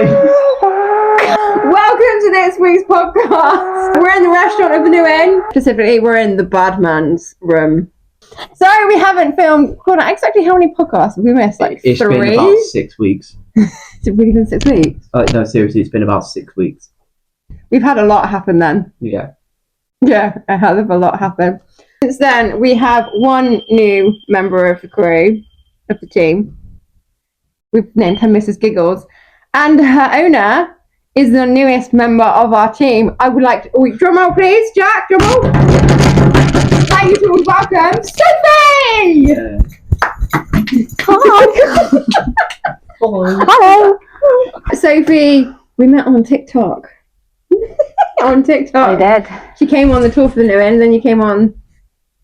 Welcome to this week's podcast. We're in the restaurant of the New Inn. Specifically, we're in the bad man's room. Sorry, we haven't filmed. Exactly how many podcasts have we missed? Like it's 3? It's been about 6 weeks. It's really been 6 weeks? No, seriously, it's been about 6 weeks. We've had a lot happen then. Yeah. Yeah, a hell of a lot happen. Since then, we have one new member of the crew, of the team. We've named her Mrs. Giggles. And her owner is the newest member of our team. I would like to... drum roll, please, Jack, drum roll. Thank you to welcome Sophie! Yeah. Hi. Hello. Sophie, we met on TikTok. On TikTok. I did. She came on the tour for the New Inn, then you came on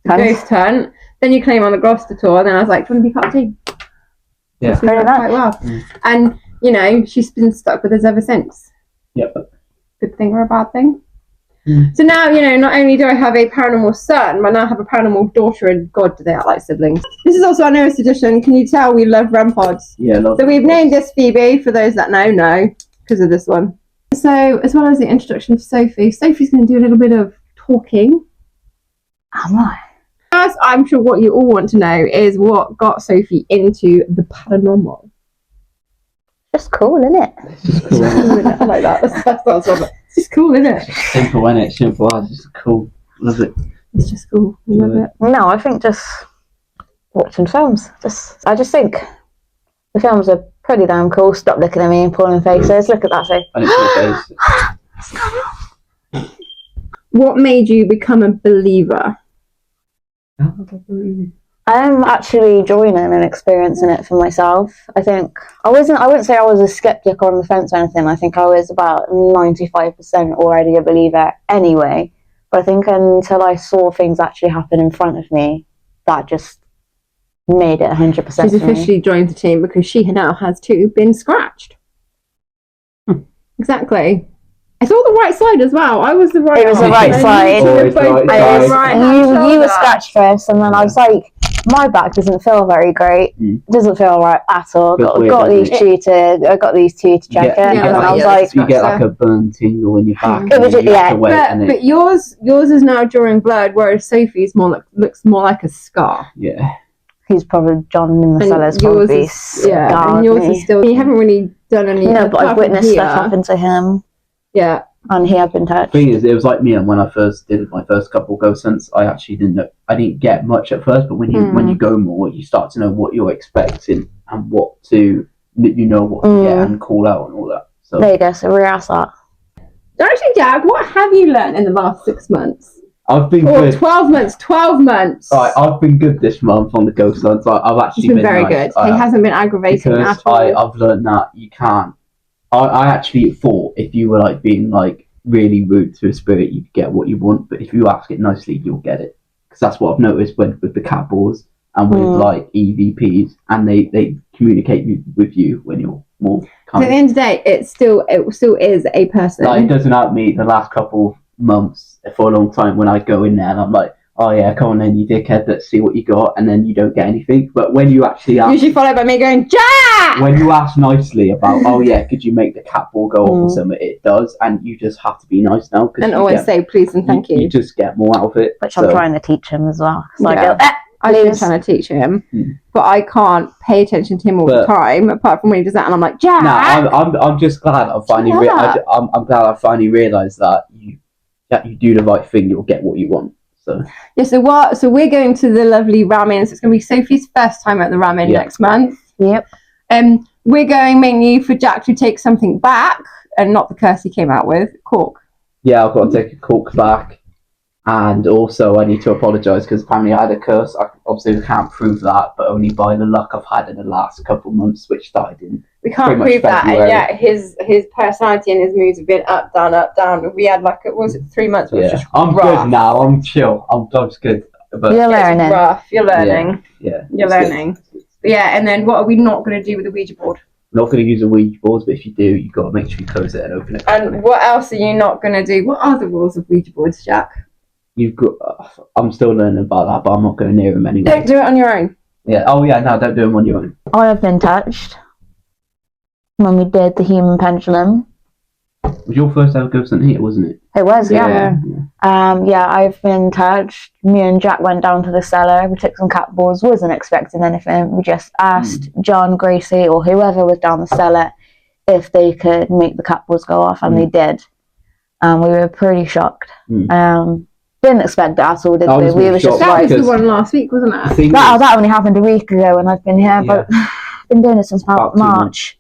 Ghost Hunt, then you came on the Gloucester tour, then I was like, do you want to be part of the team? Yeah. Pretty much. Quite well. Mm. And, you know, she's been stuck with us ever since. Yep. Good thing or a bad thing? Mm. So now, you know, not only do I have a paranormal son, but now I have a paranormal daughter, and God, do they act like siblings. This is also our newest edition. Can you tell we love REM pods? Yeah, love. So we've named this Phoebe, for those that know, because of this one. So, as well as the introduction of Sophie, Sophie's going to do a little bit of talking. Am I? First, I'm sure what you all want to know is what got Sophie into the paranormal. Just cool, isn't it? It's just cool, isn't it? I like that. That's it. It's just cool, isn't it? Simple, isn't it? Simple. It's just cool. Love it. It's just cool. We love it. No, I think just watching films. I just think the films are pretty damn cool. Stop looking at me and pulling faces. Look at that face. And it's your face. What made you become a believer? I'm actually joining and experiencing it for myself. I think I wouldn't say I was a skeptic or on the fence or anything. I think I was about 95% already a believer anyway. But I think until I saw things actually happen in front of me, that just made it 100%. She's officially joined the team because she now has too been scratched. Exactly. It's all the right side as well. I was the right side. It was the right side. You were scratched first, and then I was like, my back doesn't feel very great. It doesn't feel right at all. Got these two to check it. And I was like, you get like a burn tingle in your back. It was but yours is now drawing blood, whereas Sophie's looks more like a scar. Yeah. He's probably John in the cellars. Probably and yours is still. You haven't really done any. No, but I've witnessed stuff happen to him. Yeah. And he had been touched. The thing is, it was like me, and when I first did my first couple ghost hunts, I actually didn't get much at first, but when you go more, you start to know what you're expecting and what to get and call out and all that. So there you go. So we're asked that. Actually, Jack, what have you learned in the last 6 months? I've been good. 12 months. 12 months. Right, I've been good this month on the ghost hunts. I've actually been very nice. good. He hasn't been aggravating at all. I've learned that you can't. I actually thought if you were like being like really rude to a spirit, you'd get what you want. But if you ask it nicely, you'll get it. Because that's what I've noticed with the cat balls and with like EVPs, and they communicate with you when you're more. So at the end of the day, it still is a person. Like, it doesn't help me the last couple months for a long time when I go in there and I'm like, oh yeah, come on then, you dickhead, let's see what you got, and then you don't get anything. But when you actually ask, usually followed by me going, Jack! When you ask nicely about, oh yeah, could you make the cat ball go off or something, it does, and you just have to be nice now. And always say please and thank you. You just get more out of it. Which I'm trying to teach him as well. So I've been trying to teach him, but I can't pay attention to him all the time, apart from when he does that, and I'm like, Jack! No, I'm just glad I finally I'm glad I finally realised that you do the right thing, you'll get what you want. So yeah, so we're going to the lovely ramen. So it's going to be Sophie's first time at the ramen next month. Yep. We're going mainly for Jack to take something back, and not the curse he came out with, cork. Yeah, I've got to take a cork back, and also I need to apologise because apparently I had a curse. Obviously, we can't prove that, but only by the luck I've had in the last couple of months, which started in. We can't prove that, and yet his personality and his moods have been up, down. We had 3 months. It was just I'm rough. good now. I'm chill. I'm just good. But you're learning. It's rough. You're learning. Yeah. You're learning. Yeah, and then what are we not going to do with the Ouija board? We're not going to use a Ouija board, but if you do, you've got to make sure you close it and open it. And what else are you not going to do? What are the rules of Ouija boards, Jack? I'm still learning about that, but I'm not going near them anyway. Don't do it on your own. Yeah. Oh yeah. No, don't do them on your own. I have been touched. when we did the human pendulum. It was your first ever ghost hunt here, wasn't it? It was, yeah. Yeah. I've been touched. Me and Jack went down to the cellar. We took some cat balls. Wasn't expecting anything. We just asked John, Gracie, or whoever was down the cellar if they could make the cat balls go off, and they did. We were pretty shocked. Didn't expect it at all, did we? We were just that like, was the one last week, wasn't it? that only happened a week ago, and I've been here, but I've been doing it since about March.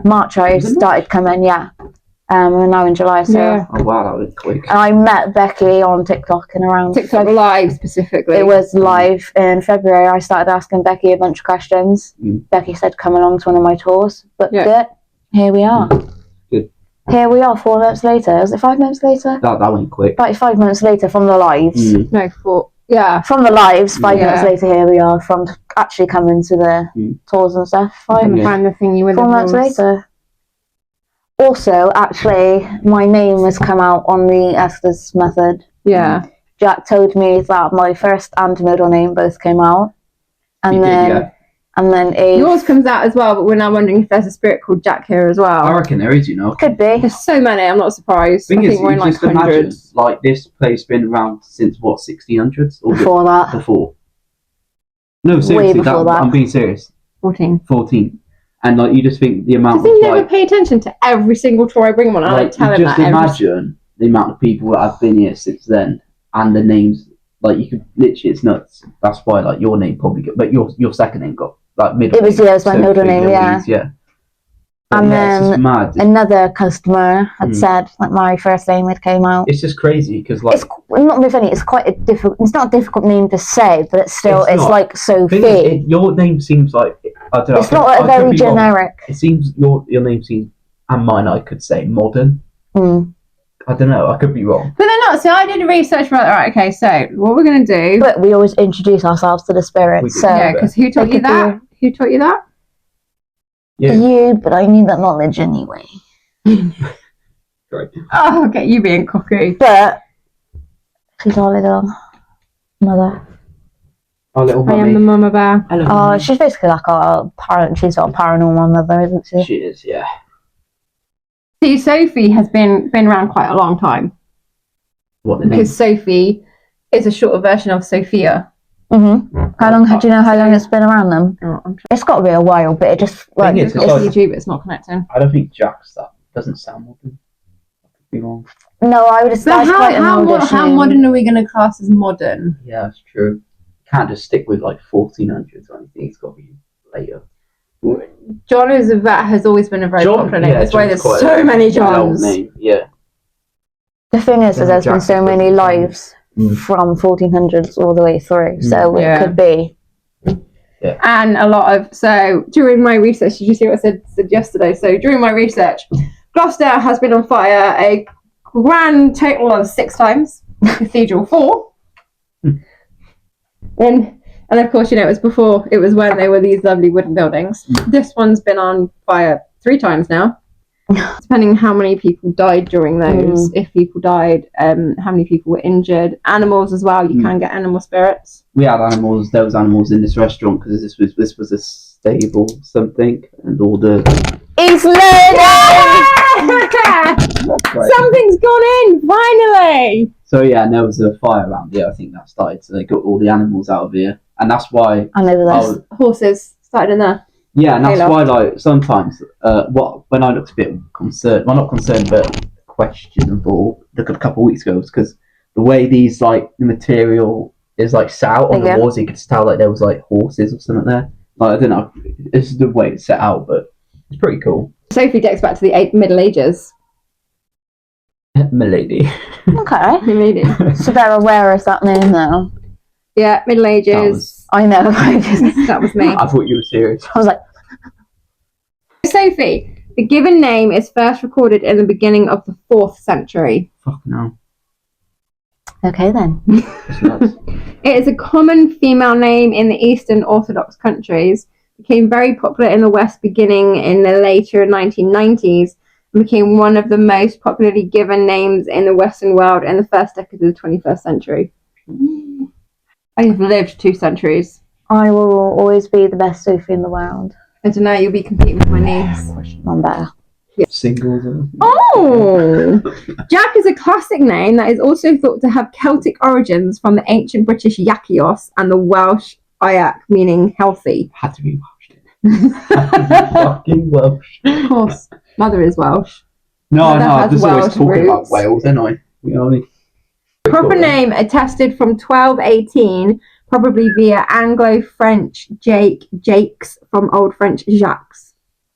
March I started coming, we're now in July, so oh wow, that was quick. and I met Becky on TikTok and around TikTok live specifically. It was live in February. I started asking Becky a bunch of questions. Becky said come along to one of my tours, booked it. Here we are. Good. Here we are 4 minutes later. Was it 5 minutes later? That went quick. About 5 minutes later from the lives. No, 4. Yeah. From the lives, 5 minutes later, here we are. From actually coming to the tours and stuff. Find the thing you 4 minutes later. Also, actually, my name has come out on the Estes method. Yeah. Jack told me that my first and middle name both came out. And then yours comes out as well, but we're now wondering if there's a spirit called Jack here as well. I reckon there is, you know. Could be. There's so many, I'm not surprised. I think we're in like hundreds. Like this place been around since what, 1600s? Or Before that. Before. No, seriously, way before that. I'm being serious. 14. And like you just think the amount I think of you like, never pay attention to every single tour I bring them on. I like tell him that. Just imagine the amount of people that have been here since then, and the names. Like you could literally, it's nuts. That's why like your name probably got, but your second name got like middle. It was name, it was my middle name, yeah. And it's just mad. Another customer had said like my first name had came out. It's just crazy because like it's not really funny. It's quite a difficult. It's not a difficult name to say, but it's still it's like Sophie. Your name seems like I don't know. It's not very generic. It seems your name seems and mine. I could say modern. I don't know. I could be wrong. But they're not. So I did research for that. Right. Okay. So what we're gonna do? But we always introduce ourselves to the spirits. So yeah, because who taught you that? Who taught you that? Yeah. You, but I need that knowledge anyway. Right. Oh, okay, you being cocky. But she's our little mother. Our little mummy. I am the mama bear. Oh, she's basically like our parent. She's our paranormal mother, isn't she? She is, yeah. See, Sophie has been around quite a long time. What the because name? Sophie is a shorter version of Sophia. How long? Do you know how long it's been around them? Oh, it's got to be a while, but it just like it's YouTube. It's not connecting. I don't think Jack's that doesn't sound modern. I could be wrong. No, I would have. But how modern are we going to class as modern? Yeah, that's true. You can't just stick with like 1400s or anything. It's got to be later. John is a vet has always been a very popular name. That's why there's so many Johns. Name. Yeah. The thing is, there's been so many lives from 1400s all the way through, so it could be. Yeah. And a lot of during my research, did you see what I said yesterday? So during my research, Gloucester has been on fire a grand total of 6 times. Cathedral 4. And of course, it was when they were these lovely wooden buildings. This one's been on fire 3 times now. Depending on how many people died during those, if people died, how many people were injured. Animals as well, you can get animal spirits. We had animals, there was animals in this restaurant because this was a stable something, and all the... He's learning! Something's gone in, finally! So yeah, and there was a fire around here, I think that started, so they got all the animals out of here. And that's why... I know that. Horses started in there. Yeah, and that's why, like, sometimes, when I looked a bit concerned, well, not concerned, but questionable, a couple of weeks ago, was because the way these, like, the material is, like, set out on the walls, you could tell, like, there was, like, horses or something there. Like, I don't know, this is the way it's set out, but it's pretty cool. Sophie dates back to the Middle Ages. Milady. Okay. Milady. So they're aware of that name now. Yeah, Middle Ages. I know. That was me. I thought you were serious. I was like... Sophie, the given name is first recorded in the beginning of the 4th century. Fuck no. Okay then. It is a common female name in the Eastern Orthodox countries. Became very popular in the West beginning in the later 1990s and became one of the most popularly given names in the Western world in the first decade of the 21st century. I have lived 2 centuries. I will always be the best Sophie in the world. I don't know, you'll be competing with my niece. I'm better. Singles. Oh! Jack is a classic name that is also thought to have Celtic origins from the ancient British Yakios and the Welsh Ayak, meaning healthy. Had to be Welsh. Fucking Welsh. Of course. Mother is Welsh. No, Mother I'm has just always Welsh talking about roots. Wales, ain't I? You know what I mean? Proper name attested from 1218, probably via Anglo-French Jakes from Old French Jacques.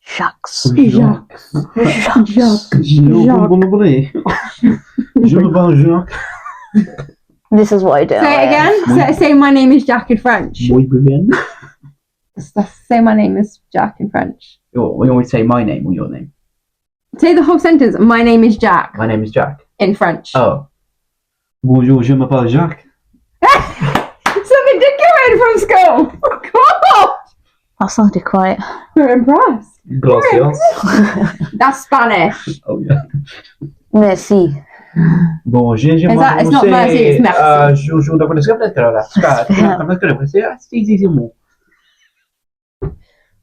Shucks. Jacques. This is what I do. Say it again. Say my name is Jack in French. Muy bien. Say my name is Jack in French. You always say my name or your name. Say the whole sentence. My name is Jack. My name is Jack. In French. Oh. Bonjour, je m'appelle Jacques. Something decorated from school. Oh, God. That sounded quite. We're impressed. Gracias. That's Spanish. Oh, yeah. Merci. Bonjour, je that- it's not merci, it's merci.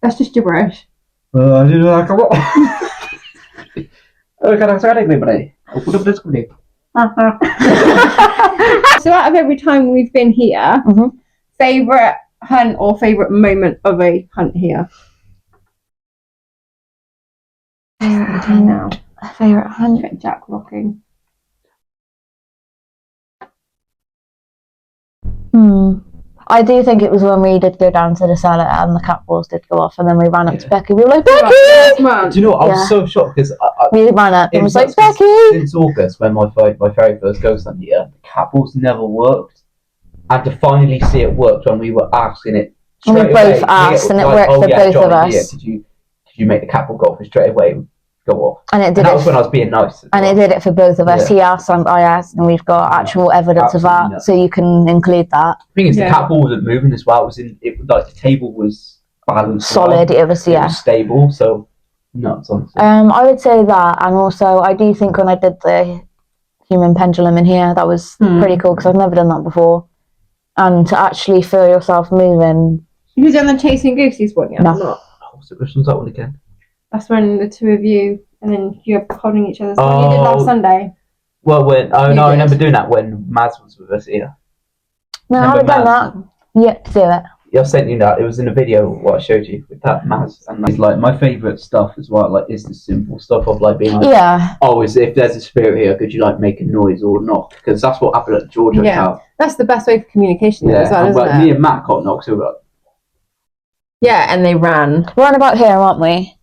That's just gibberish. So out of every time we've been here, favourite hunt or favourite moment of a hunt here? Now. Favourite hunt? Get Jack rocking. I do think it was when we did go down to the cellar and the cat balls did go off, and then we ran up to Becky. We were like, Becky! Do you know what? I was so shocked because We ran up and was like, Becky! Since August, when my very first ghost hunt here, the cat balls never worked. And to finally see it worked when we were asking it. And we both asked, and it worked for both of us. Did you make the cat ball go off? And straight away go off. And it did. That was when I was being nice. And it did it for both of us. He asked and I asked, and we've got actual evidence of that, so you can include that. The thing is, the cat ball wasn't moving as well. Like the table was balanced, solid. It was it was stable. So nuts, honestly. I would say that, and also I do think when I did the human pendulum in here, that was pretty cool because I've never done that before, and to actually feel yourself moving. Have you done the chasing goosies one yet? No. Which one's that one again? That's when the two of you, and then you're holding each other's hand. You did last Sunday. Well, I remember doing that when Maz was with us here. No, I haven't done that. Yet to do it. Yeah, I sent you that. It was in a video what I showed you with that Maz. And it's like my favourite stuff as well. Like, is the simple stuff of like being like, oh, if there's a spirit here, could you like make a noise or not? Because that's what happened at Georgia's house. That's the best way for communication as well, isn't it? Me and Matt got knocked over. Yeah, and they ran. We're on about here, aren't we?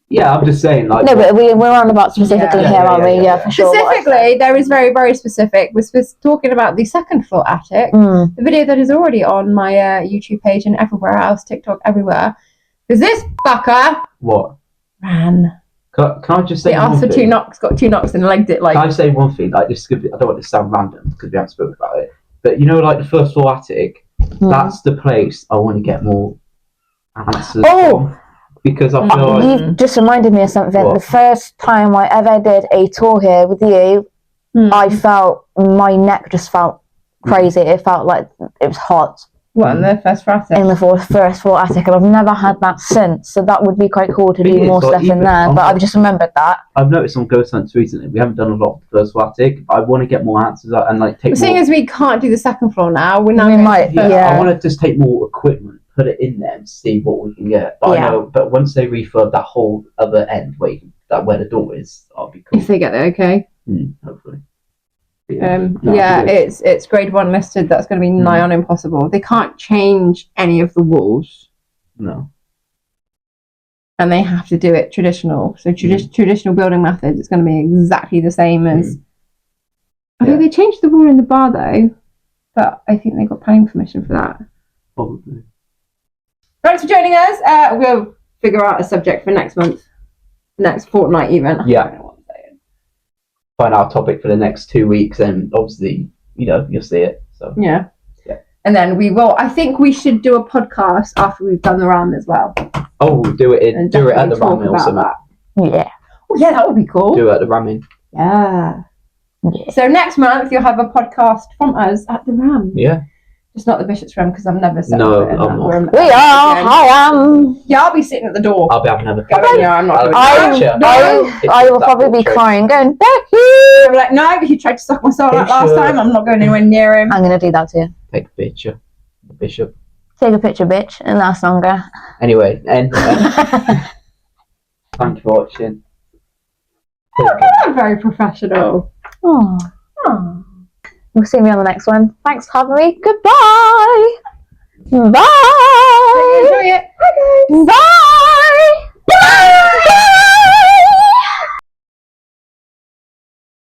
Yeah, I'm just saying, like. No, but we're on about specifically here, aren't we? Yeah, for sure. Specifically, there is very, very specific. We're talking about the second floor attic. The video that is already on my YouTube page and everywhere else, TikTok, everywhere. Because this fucker. What? Ran. Can I just say? They asked for 2 knocks, got 2 knocks, and legged it like. Can I say one thing? Like, this could be, I don't want this to sound random because we haven't spoken about it. But you know, like the first floor attic, that's the place I want to get more answers from. Because I feel like you've just reminded me of something. What? The first time I ever did a tour here with you, I felt my neck just felt crazy. It felt like it was hot. What, in the first floor attic? In the first floor attic, and I've never had that since. So that would be quite cool to do more stuff in there. But I've just remembered that. I've noticed on ghost hunts recently, we haven't done a lot of the first floor attic. I want to get more answers and like take. Seeing as we can't do the second floor now, we might. I want to just take more equipment, put it in there, and see what we can get. But I know, but once they refurb that whole other end where the door is, that'll be cool. If they get there, okay. Hopefully. It's grade 1 listed. That's going to be nigh on impossible. They can't change any of the walls. No. And they have to do it traditional. So traditional building methods, it's going to be exactly the same as. I think they changed the wall in the bar though, but I think they got planning permission for that. Probably. Thanks for joining us. We'll figure out a subject for next month, next fortnight even. Yeah. Find our topic for the next 2 weeks, and obviously, you'll see it. So yeah. And then we will. I think we should do a podcast after we've done the RAM as well. Oh, do it at the ramming or something. Yeah. Oh yeah, that would be cool. Do it at the ramming. Yeah. So next month you'll have a podcast from us at the RAM. Yeah. Just not the bishop's room because I'm never sitting No, in that I'm not. room. We are. I am. Yeah, I'll be sitting at the door. I'll be having another. Going, yeah, I'm not doing I'll- that. I will probably be crying, going, Becky! I'm like, no, he tried to suck my soul out last time. I'm not going anywhere near him. I'm going to do that too. Take a picture. The bishop. Take a picture, bitch. It lasts longer. Anyway, and thank you for watching. I'm very professional. Oh. Oh. We'll see me on the next one. Thanks for having me. Goodbye. Bye. Enjoy it. Bye, guys. Bye.